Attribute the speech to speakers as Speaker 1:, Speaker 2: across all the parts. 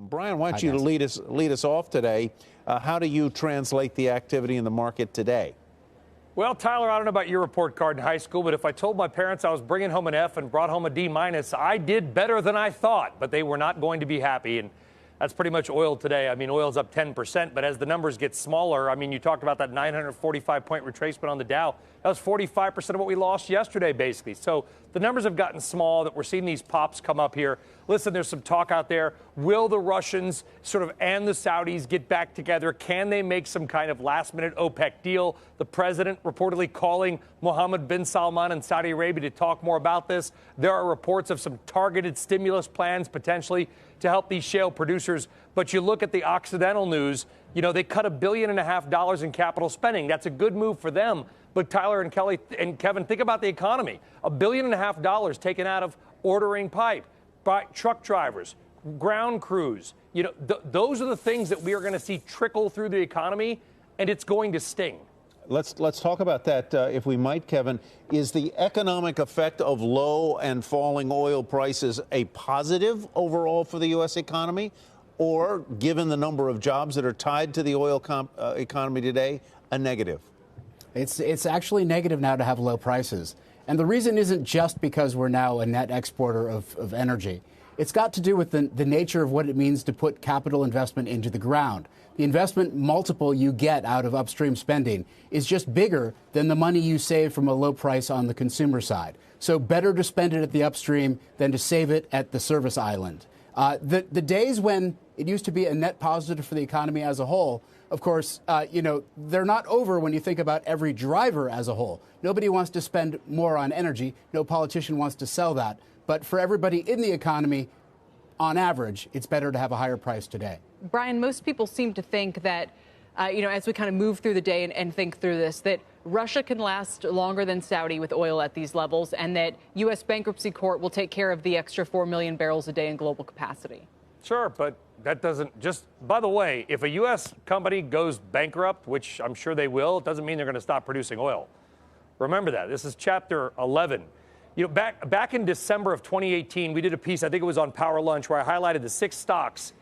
Speaker 1: Brian, why don't you lead us off today? How do you translate the activity in the market today?
Speaker 2: Well, Tyler, I don't know about your report card in high school, but if I told my parents I was bringing home an F and brought home a D-, I did better than I thought, but they were not going to be happy. And that's pretty much oil today. I mean, oil's up 10%, but as the numbers get smaller, I mean, you talked about that 945-point retracement on the Dow. That was 45% of what we lost yesterday, basically. So the numbers have gotten small, that we're seeing these pops come up here. Listen, there's some talk out there. Will the Russians and the Saudis get back together? Can they make some kind of last-minute OPEC deal? The president reportedly calling Mohammed bin Salman in Saudi Arabia to talk more about this. There are reports of some targeted stimulus plans potentially to help these shale producers. But you look at the Occidental news, they cut $1.5 billion in capital spending. That's a good move for them. But Tyler and Kelly and Kevin, think about the economy. $1.5 billion taken out of ordering pipe, by truck drivers, ground crews. Those are the things that we are going to see trickle through the economy, and it's going to sting.
Speaker 1: Let's talk about that, if we might, Kevin. Is the economic effect of low and falling oil prices a positive overall for the U.S. economy, or, given the number of jobs that are tied to the oil economy today, a negative?
Speaker 3: It's actually negative now to have low prices. And the reason isn't just because we're now a net exporter of energy. It's got to do with the nature of what it means to put capital investment into the ground. The investment multiple you get out of upstream spending is just bigger than the money you save from a low price on the consumer side. So better to spend it at the upstream than to save it at the service island. The days when it used to be a net positive for the economy as a whole, of course, they're not over when you think about every driver as a whole. Nobody wants to spend more on energy. No politician wants to sell that. But for everybody in the economy, on average, it's better to have a higher price today.
Speaker 4: Brian, most people seem to think that, as we kind of move through the day and think through this, that Russia can last longer than Saudi with oil at these levels, and that U.S. bankruptcy court will take care of the extra 4 million barrels a day in global capacity.
Speaker 2: Sure, but that doesn't just, by the way, if a U.S. company goes bankrupt, which I'm sure they will, it doesn't mean they're going to stop producing oil. Remember that. This is Chapter 11. Back in December of 2018, we did a piece, I think it was on Power Lunch, where I highlighted the 6 stocks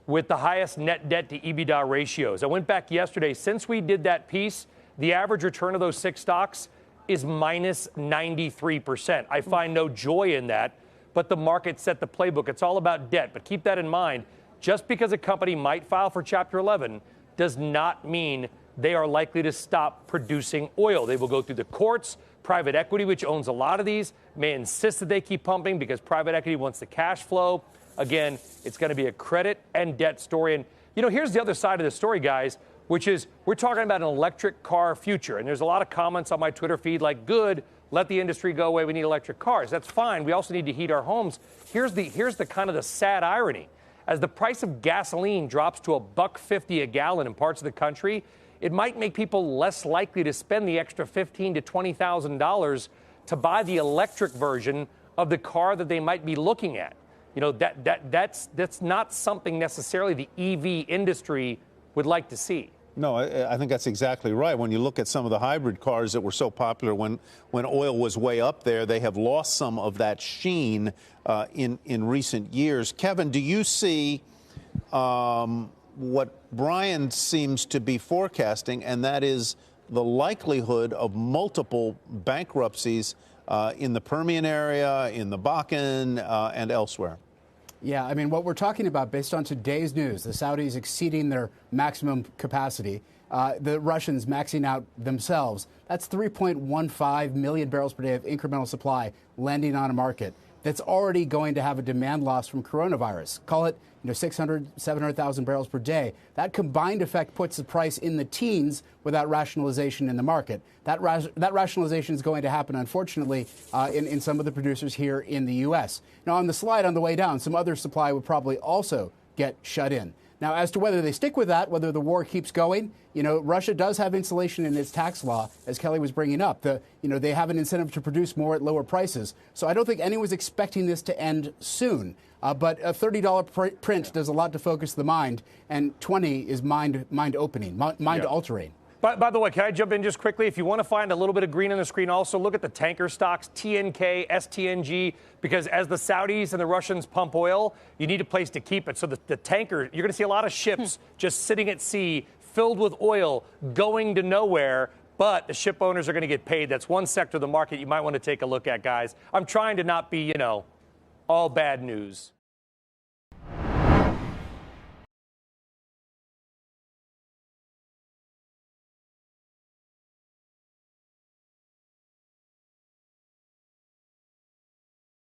Speaker 2: with the highest net debt to EBITDA ratios. I went back yesterday. Since we did that piece, the average return of those 6 stocks is minus 93%. I find no joy in that, but the market set the playbook. It's all about debt. But keep that in mind. Just because a company might file for Chapter 11 does not mean they are likely to stop producing oil. They will go through the courts. Private equity, which owns a lot of these, may insist that they keep pumping because private equity wants the cash flow. Again, it's going to be a credit and debt story. And, here's the other side of the story, guys, which is we're talking about an electric car future. And there's a lot of comments on my Twitter feed like, good, let the industry go away. We need electric cars. That's fine. We also need to heat our homes. Here's the kind of the sad irony. As the price of gasoline drops to $1.50 a gallon in parts of the country, it might make people less likely to spend the extra $15,000 to $20,000 to buy the electric version of the car that they might be looking at. That's not something necessarily the EV industry would like to see.
Speaker 1: No, I think that's exactly right. When you look at some of the hybrid cars that were so popular when oil was way up there, they have lost some of that sheen in recent years. Kevin, do you see what Brian seems to be forecasting, and that is the likelihood of multiple bankruptcies in the Permian area, in the Bakken, and elsewhere?
Speaker 3: Yeah, I mean, what we're talking about, based on today's news, the Saudis exceeding their maximum capacity, the Russians maxing out themselves, that's 3.15 million barrels per day of incremental supply landing on a market that's already going to have a demand loss from coronavirus. Call it 600, 700,000 barrels per day. That combined effect puts the price in the teens without rationalization in the market. That rationalization is going to happen, unfortunately, in some of the producers here in the U.S. Now, on the slide on the way down, some other supply would probably also get shut in. Now, as to whether they stick with that, whether the war keeps going, Russia does have insulation in its tax law, as Kelly was bringing up. They have an incentive to produce more at lower prices. So I don't think anyone's expecting this to end soon. But a $30 print does a lot to focus the mind, and 20 is mind-opening, mind-altering.
Speaker 2: By the way, can I jump in just quickly? If you want to find a little bit of green on the screen, also look at the tanker stocks, TNK, STNG, because as the Saudis and the Russians pump oil, you need a place to keep it. So the tanker, you're going to see a lot of ships just sitting at sea, filled with oil, going to nowhere. But the ship owners are going to get paid. That's one sector of the market you might want to take a look at, guys. I'm trying to not be, all bad news.